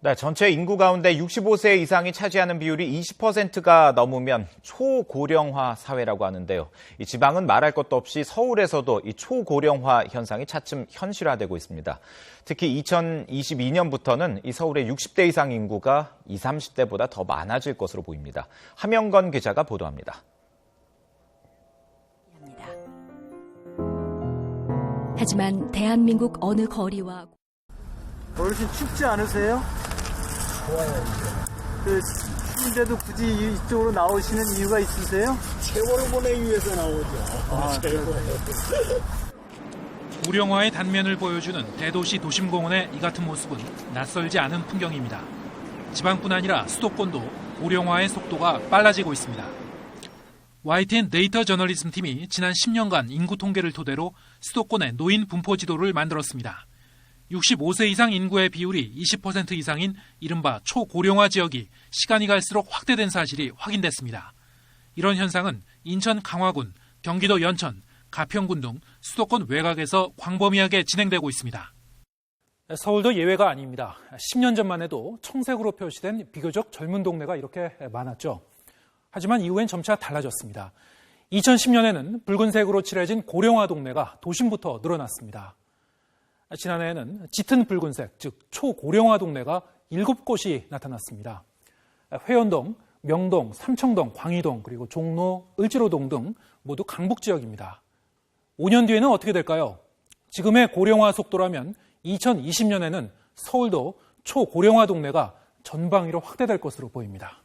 네, 전체 인구 가운데 65세 이상이 차지하는 비율이 20%가 넘으면 초고령화 사회라고 하는데요. 이 지방은 말할 것도 없이 서울에서도 이 초고령화 현상이 차츰 현실화되고 있습니다. 특히 2022년부터는 이 서울의 60대 이상 인구가 20, 30대보다 더 많아질 것으로 보입니다. 함영건 기자가 보도합니다. 하지만 대한민국 어느 거리와 어르신 춥지 않으세요? 좋아요. 추운데도 굳이 이쪽으로 나오시는 이유가 있으세요? 세월을 보내기 위해서 나오죠. 고령화의 단면을 보여주는 대도시 도심공원의 이 같은 모습은 낯설지 않은 풍경입니다. 지방뿐 아니라 수도권도 고령화의 속도가 빨라지고 있습니다. YTN 데이터 저널리즘 팀이 지난 10년간 인구 통계를 토대로 수도권의 노인 분포 지도를 만들었습니다. 65세 이상 인구의 비율이 20% 이상인 이른바 초고령화 지역이 시간이 갈수록 확대된 사실이 확인됐습니다. 이런 현상은 인천 강화군, 경기도 연천, 가평군 등 수도권 외곽에서 광범위하게 진행되고 있습니다. 서울도 예외가 아닙니다. 10년 전만 해도 청색으로 표시된 비교적 젊은 동네가 이렇게 많았죠. 하지만 이후엔 점차 달라졌습니다. 2010년에는 붉은색으로 칠해진 고령화 동네가 도심부터 늘어났습니다. 지난해에는 짙은 붉은색, 즉 초고령화 동네가 7곳이 나타났습니다. 회원동, 명동, 삼청동, 광희동, 그리고 종로, 을지로동 등 모두 강북 지역입니다. 5년 뒤에는 어떻게 될까요? 지금의 고령화 속도라면 2020년에는 서울도 초고령화 동네가 전방위로 확대될 것으로 보입니다.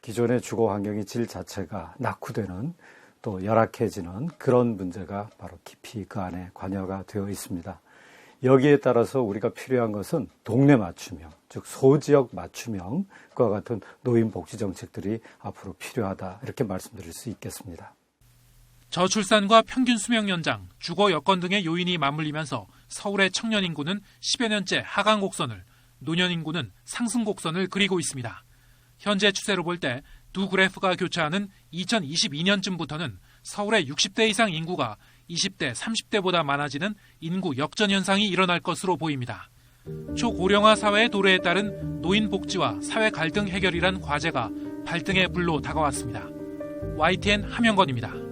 기존의 주거 환경의 질 자체가 낙후되는 또 열악해지는 그런 문제가 바로 깊이 그 안에 관여가 되어 있습니다. 여기에 따라서 우리가 필요한 것은 동네 맞춤형, 즉 소지역 맞춤형과 같은 노인복지 정책들이 앞으로 필요하다 이렇게 말씀드릴 수 있겠습니다. 저출산과 평균 수명 연장, 주거 여건 등의 요인이 맞물리면서 서울의 청년 인구는 10여 년째 하강 곡선을, 노년 인구는 상승 곡선을 그리고 있습니다. 현재 추세로 볼 때 두 그래프가 교차하는 2022년쯤부터는 서울의 60대 이상 인구가 20대, 30대보다 많아지는 인구 역전 현상이 일어날 것으로 보입니다. 초고령화 사회의 도래에 따른 노인 복지와 사회 갈등 해결이란 과제가 발등에 불로 다가왔습니다. YTN 함영건입니다.